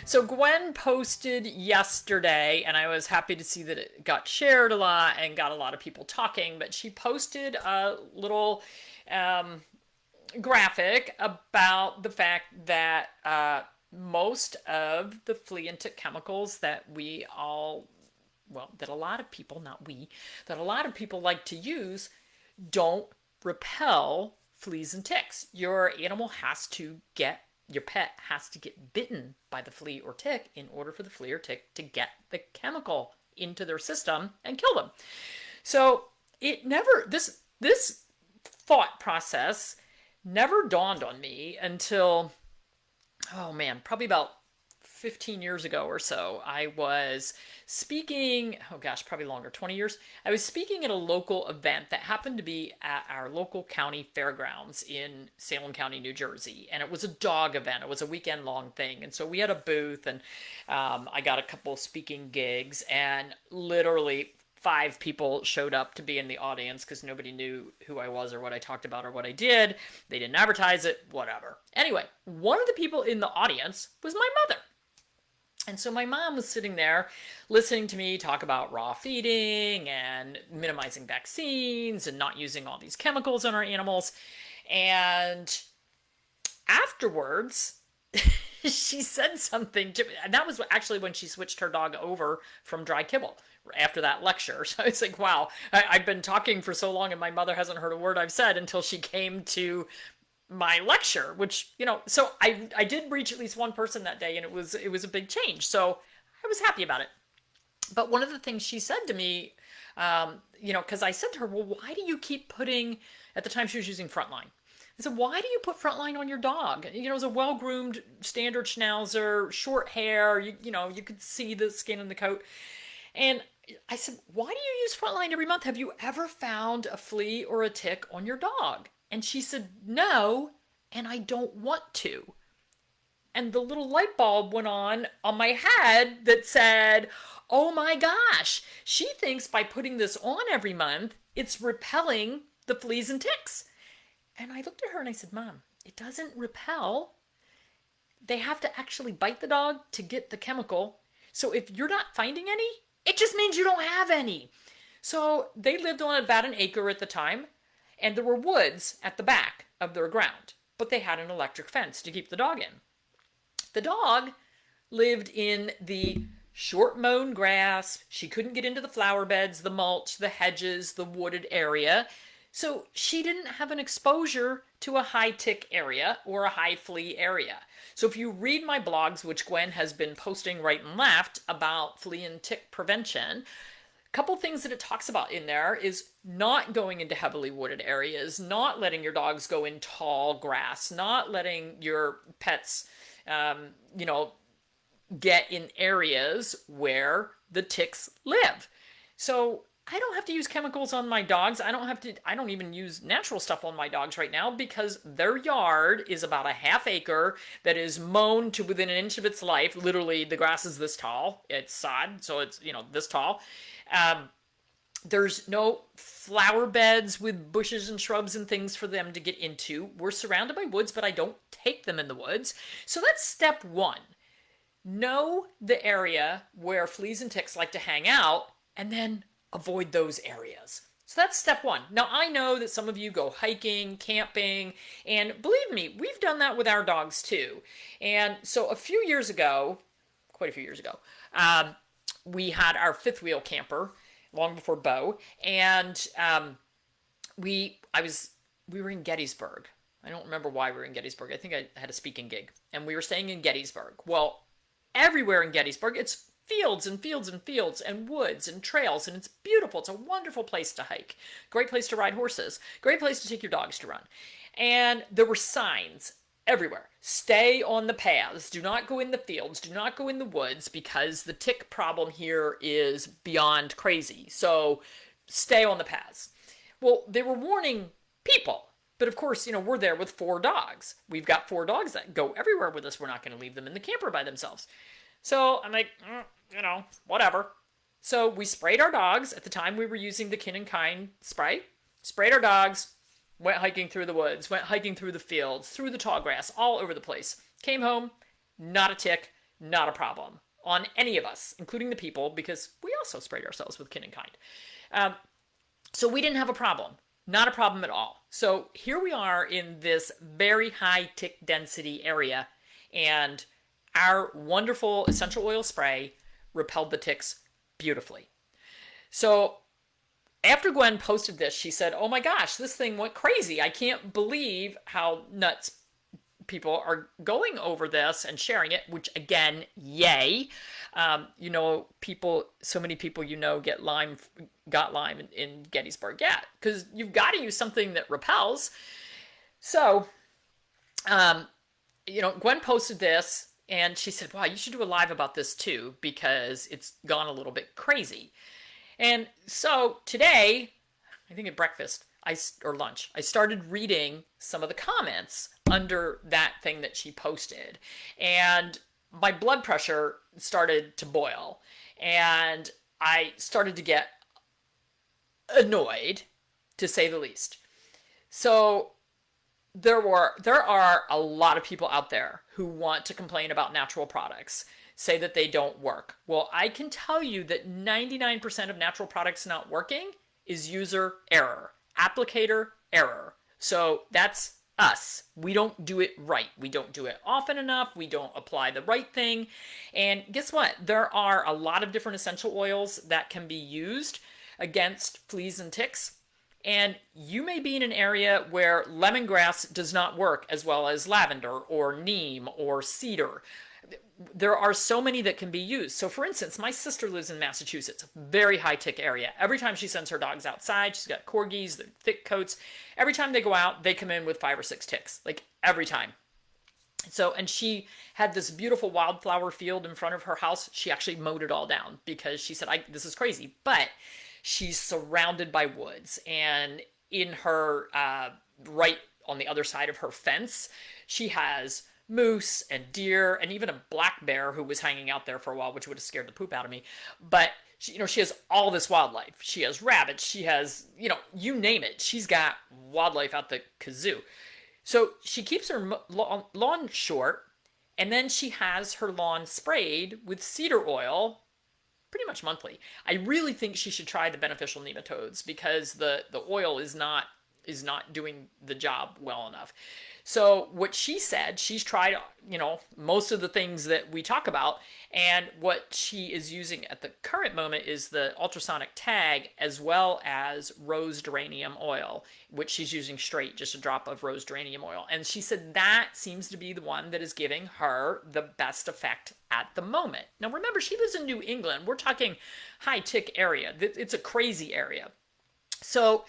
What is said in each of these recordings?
So Gwen posted yesterday, and I was happy to see that it got shared a lot and got a lot of people talking. But she posted a little um, graphic about the fact that most of the flea and tick chemicals that we all, well, that a lot of people, not we, that a lot of people like to use don't repel fleas and ticks. Your animal has to get, your pet has to get bitten by the flea or tick in order for the flea or tick to get the chemical into their system and kill them. So it never, this thought process never dawned on me until, oh man, probably about 15 years ago or so. I was speaking, oh gosh, probably longer, 20 years. I was speaking at a local event that happened to be at our local county fairgrounds in Salem County, New Jersey. And it was a dog event. It was a weekend long thing. And so we had a booth, and I got a couple speaking gigs, and literally 5 people showed up to be in the audience because nobody knew who I was or what I talked about or what I did. They didn't advertise it, whatever. Anyway, one of the people in the audience was my mother. And so my mom was sitting there listening to me talk about raw feeding and minimizing vaccines and not using all these chemicals on our animals. And afterwards, she said something to me, and that was actually when she switched her dog over from dry kibble after that lecture. So I was like, wow, I've been talking for so long and my mother hasn't heard a word I've said until she came to my lecture, which, so I did reach at least one person that day, and it was a big change. So I was happy about it. But one of the things she said to me, because I said to her, well, why do you keep putting, at the time she was using Frontline. I said, why do you put Frontline on your dog? It was a well-groomed standard schnauzer, short hair, you could see the skin in the coat. And I said, why do you use Frontline every month? Have you ever found a flea or a tick on your dog? And she said, no, and I don't want to. And the little light bulb went on my head that said, oh my gosh, she thinks by putting this on every month, it's repelling the fleas and ticks. And I looked at her and I said, Mom, it doesn't repel. They have to actually bite the dog to get the chemical. So if you're not finding any, it just means you don't have any. So they lived on about an acre at the time, and there were woods at the back of their ground, but they had an electric fence to keep the dog in. The dog lived in the short mown grass. She couldn't get into the flower beds, the mulch, the hedges, the wooded area. So she didn't have an exposure to a high tick area or a high flea area. So if you read my blogs, which Gwen has been posting right and left about flea and tick prevention, a couple things that it talks about in there is not going into heavily wooded areas, not letting your dogs go in tall grass, not letting your pets, get in areas where the ticks live. So I don't have to use chemicals on my dogs. I don't even use natural stuff on my dogs right now because their yard is about a half acre that is mown to within an inch of its life. Literally, the grass is this tall. It's sod, so it's, this tall. There's no flower beds with bushes and shrubs and things for them to get into. We're surrounded by woods, but I don't take them in the woods. So that's step one. Know the area where fleas and ticks like to hang out, and then avoid those areas. So that's step one. Now, I know that some of you go hiking, camping, and believe me, we've done that with our dogs too. And so a few years ago, quite a few years ago, we had our fifth wheel camper long before Bo, and we were in Gettysburg. I don't remember why we were in Gettysburg. I think I had a speaking gig, and we were staying in Gettysburg. Well, everywhere in Gettysburg, it's fields and fields and fields and woods and trails, and it's beautiful. It's a wonderful place to hike. Great place to ride horses. Great place to take your dogs to run. And there were signs everywhere. Stay on the paths. Do not go in the fields. Do not go in the woods because the tick problem here is beyond crazy. So stay on the paths. Well, they were warning people. But of course, we're there with 4 dogs. We've got 4 dogs that go everywhere with us. We're not going to leave them in the camper by themselves. So I'm like, whatever. So we sprayed our dogs. At the time, we were using the Kin and Kind spray. Sprayed our dogs, went hiking through the woods, went hiking through the fields, through the tall grass, all over the place. Came home, not a tick, not a problem on any of us, including the people, because we also sprayed ourselves with kin and kind. Um, so we didn't have a problem. Not a problem at all. So here we are in this very high tick density area, and our wonderful essential oil spray repelled the ticks beautifully. So after Gwen posted this, she said, "Oh my gosh, this thing went crazy. I can't believe how nuts people are going over this and sharing it," which again, yay. People, so many people, got Lyme in Gettysburg. Yeah, because you've got to use something that repels. So, Gwen posted this and she said, "Wow, you should do a live about this too, because it's gone a little bit crazy." And so today, I think at breakfast or lunch, I started reading some of the comments under that thing that she posted. And my blood pressure started to boil. And I started to get annoyed, to say the least. So there are a lot of people out there who want to complain about natural products, say that they don't work. Well, I can tell you that 99% of natural products not working is user error, applicator error. So that's us. We don't do it right. We don't do it often enough. We don't apply the right thing. And guess what? There are a lot of different essential oils that can be used against fleas and ticks. And you may be in an area where lemongrass does not work as well as lavender or neem or cedar. There are so many that can be used. So for instance, my sister lives in Massachusetts, very high tick area. Every time she sends her dogs outside, she's got corgis, they're thick coats. Every time they go out, they come in with 5 or 6 ticks, like every time. So, and she had this beautiful wildflower field in front of her house. She actually mowed it all down because she said, this is crazy. But she's surrounded by woods, and in her, right on the other side of her fence, she has moose and deer and even a black bear who was hanging out there for a while, which would have scared the poop out of me. But she has all this wildlife. She has rabbits. She has, you name it. She's got wildlife out the kazoo. So she keeps her lawn short, and then she has her lawn sprayed with cedar oil pretty much monthly. I really think she should try the beneficial nematodes, because the oil is not doing the job well enough. So what she said, she's tried, most of the things that we talk about, and what she is using at the current moment is the ultrasonic tag as well as rose geranium oil, which she's using straight, just a drop of rose geranium oil. And she said that seems to be the one that is giving her the best effect at the moment. Now remember, she lives in New England. We're talking high tick area. It's a crazy area. So,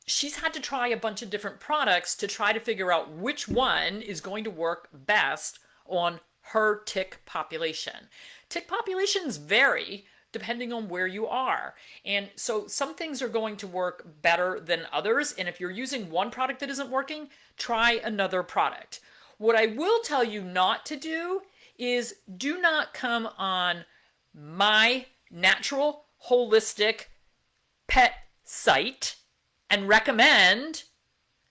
she's had to try a bunch of different products to try to figure out which one is going to work best on her tick population. Tick populations vary depending on where you are. And so some things are going to work better than others. And if you're using one product that isn't working, try another product. What I will tell you not to do is do not come on my natural holistic pet site and recommend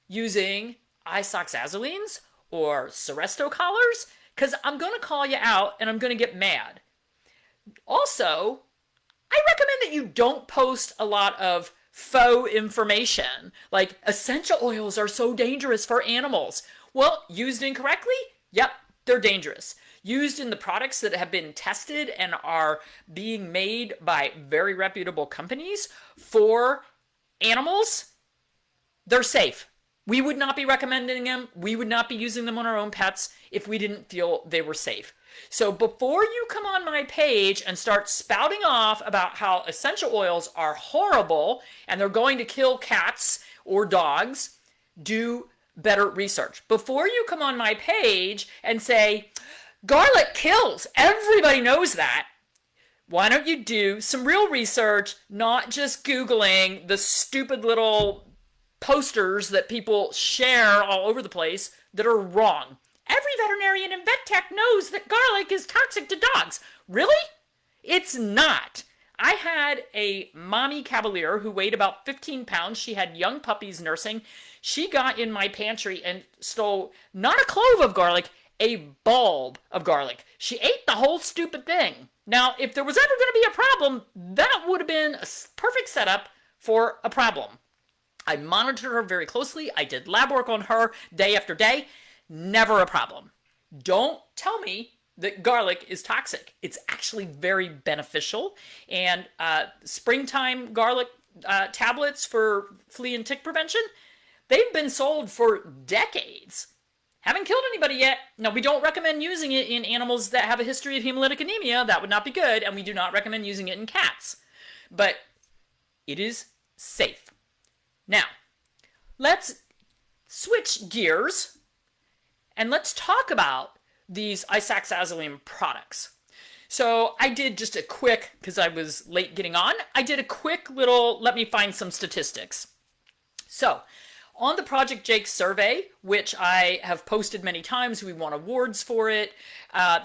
using isoxazolines or Seresto collars, because I'm going to call you out and I'm going to get mad. Also, I recommend that you don't post a lot of faux information, like essential oils are so dangerous for animals. Well, used incorrectly, yep, they're dangerous. Used in the products that have been tested and are being made by very reputable companies for animals, they're safe. We would not be recommending them. We would not be using them on our own pets if we didn't feel they were safe. So before you come on my page and start spouting off about how essential oils are horrible and they're going to kill cats or dogs, do better research. Before you come on my page and say, garlic kills, everybody knows that, why don't you do some real research, not just Googling the stupid little posters that people share all over the place that are wrong. Every veterinarian and vet tech knows that garlic is toxic to dogs. Really? It's not. I had a mommy Cavalier who weighed about 15 pounds. She had young puppies nursing. She got in my pantry and stole not a clove of garlic, a bulb of garlic. She ate the whole stupid thing. Now, if there was ever going to be a problem, that would have been a perfect setup for a problem. I monitored her very closely. I did lab work on her day after day. Never a problem. Don't tell me that garlic is toxic. It's actually very beneficial. And springtime garlic tablets for flea and tick prevention, they've been sold for decades. Haven't killed anybody yet. Now, we don't recommend using it in animals that have a history of hemolytic anemia. That would not be good. And we do not recommend using it in cats. But it is safe. Now, let's switch gears and let's talk about these isoxazoline products. So I did just a quick, because I was late getting on, I did a quick little, let me find some statistics. So on the Project Jake survey, which I have posted many times, we won awards for it.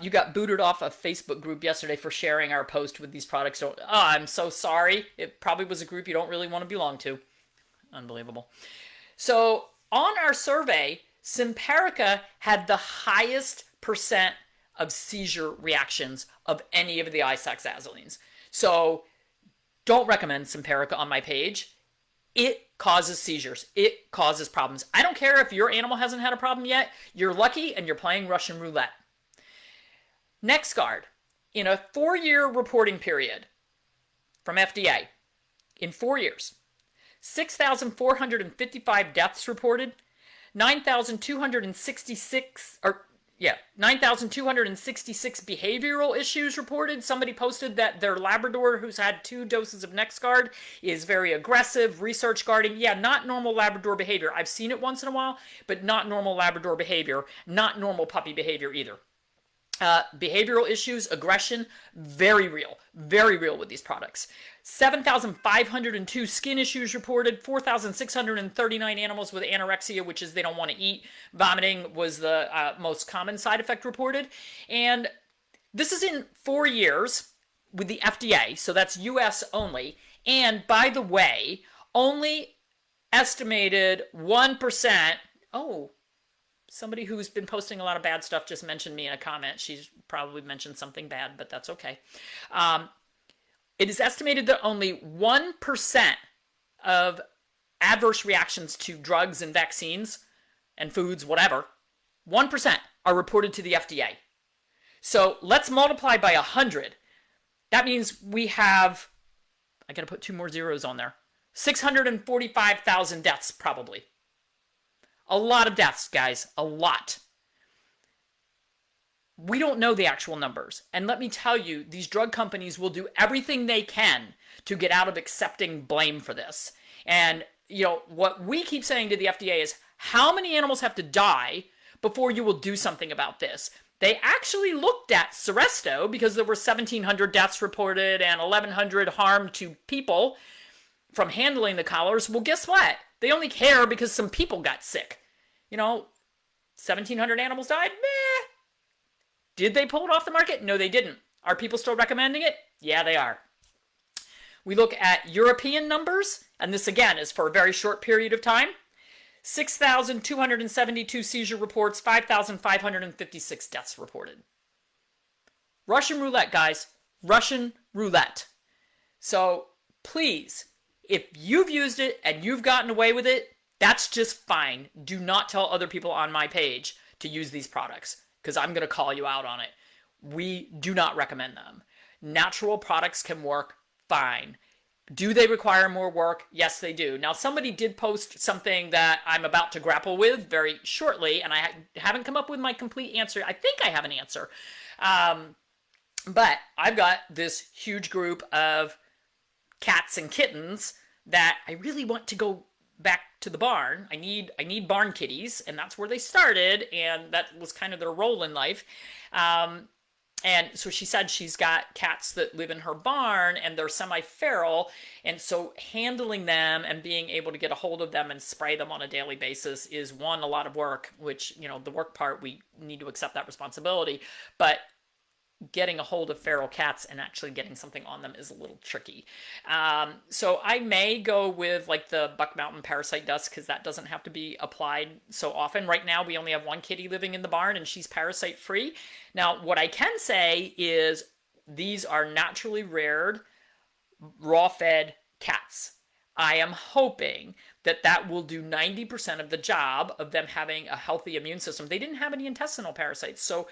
You got booted off a Facebook group yesterday for sharing our post with these products. Oh, I'm so sorry. It probably was a group you don't really want to belong to. Unbelievable. So on our survey, Simparica had the highest percent of seizure reactions of any of the isoxazolines. So don't recommend Simparica on my page. It causes seizures. It causes problems. I don't care if your animal hasn't had a problem yet. You're lucky and you're playing Russian roulette. NexGard, in a 4-year reporting period from FDA, in 4 years, 6,455 deaths reported, 9,266 behavioral issues reported. Somebody posted that their Labrador who's had 2 doses of NexGard is very aggressive, research guarding. Yeah, not normal Labrador behavior. I've seen it once in a while, but not normal Labrador behavior, not normal puppy behavior either. Behavioral issues, aggression, very real with these products. 7,502 skin issues reported, 4,639 animals with anorexia, which is they don't want to eat. Vomiting was the most common side effect reported. And this is in 4 years with the FDA, so that's US only. And by the way, only estimated 1%, somebody who's been posting a lot of bad stuff just mentioned me in a comment. She's probably mentioned something bad, but that's okay. It is estimated that only 1% of adverse reactions to drugs and vaccines and foods, whatever, 1% are reported to the FDA. So let's multiply by 100. That means we have, I got to put 2 more zeros on there, 645,000 deaths probably. A lot of deaths, guys. A lot. We don't know the actual numbers. And let me tell you, these drug companies will do everything they can to get out of accepting blame for this. And, what we keep saying to the FDA is, how many animals have to die before you will do something about this? They actually looked at Seresto because there were 1,700 deaths reported and 1,100 harm to people from handling the collars. Well, guess what? They only care because some people got sick. 1,700 animals died? Meh. Did they pull it off the market? No, they didn't. Are people still recommending it? Yeah, they are. We look at European numbers, and this again is for a very short period of time. 6,272 seizure reports, 5,556 deaths reported. Russian roulette, guys. Russian roulette. So please, if you've used it and you've gotten away with it, that's just fine. Do not tell other people on my page to use these products because I'm going to call you out on it. We do not recommend them. Natural products can work fine. Do they require more work? Yes, they do. Now, somebody did post something that I'm about to grapple with very shortly, and I haven't come up with my complete answer. I think I have an answer. But I've got this huge group of cats and kittens that I really want to go back to the barn. I need barn kitties, and that's where they started, and that was kind of their role in life. And so she said she's got cats that live in her barn, and they're semi-feral, and so handling them and being able to get a hold of them and spray them on a daily basis is, one, a lot of work, which, the work part, we need to accept that responsibility. But getting a hold of feral cats and actually getting something on them is a little tricky. So I may go with like the Buck Mountain Parasite Dust because that doesn't have to be applied so often. Right now, we only have one kitty living in the barn and she's parasite free. Now, what I can say is these are naturally reared, raw fed cats. I am hoping that that will do 90% of the job of them having a healthy immune system. They didn't have any intestinal parasites, so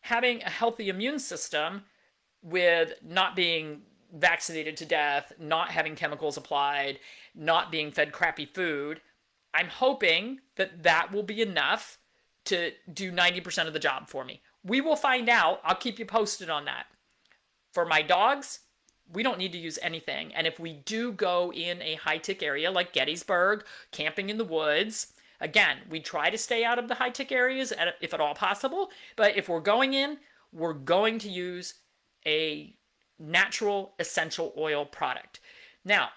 having a healthy immune system with not being vaccinated to death, not having chemicals applied, not being fed crappy food, I'm hoping that that will be enough to do 90% of the job for me. We will find out. I'll keep you posted on that. For my dogs, we don't need to use anything. And if we do go in a high-tick area like Gettysburg, camping in the woods, again, we try to stay out of the high-tick areas if at all possible. But if we're going in, we're going to use a natural essential oil product. Now,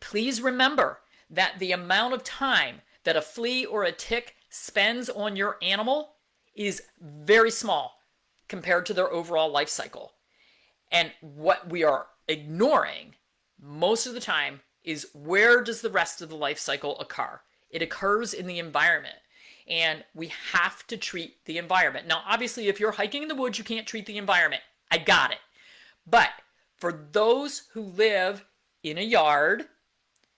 please remember that the amount of time that a flea or a tick spends on your animal is very small compared to their overall life cycle. And what we are ignoring most of the time is where does the rest of the life cycle occur? It occurs in the environment. And we have to treat the environment. Now, obviously, if you're hiking in the woods, you can't treat the environment. I got it. But for those who live in a yard,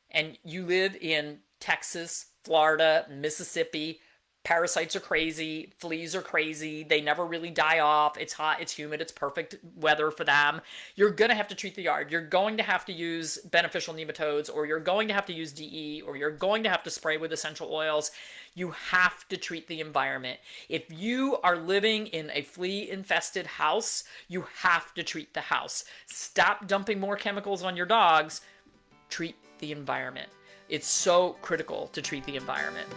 and you live in Texas, Florida, Mississippi, parasites are crazy, fleas are crazy, they never really die off, it's hot, it's humid, it's perfect weather for them. You're going to have to treat the yard. You're going to have to use beneficial nematodes, or you're going to have to use DE, or you're going to have to spray with essential oils. You have to treat the environment. If you are living in a flea-infested house, you have to treat the house. Stop dumping more chemicals on your dogs. Treat the environment. It's so critical to treat the environment.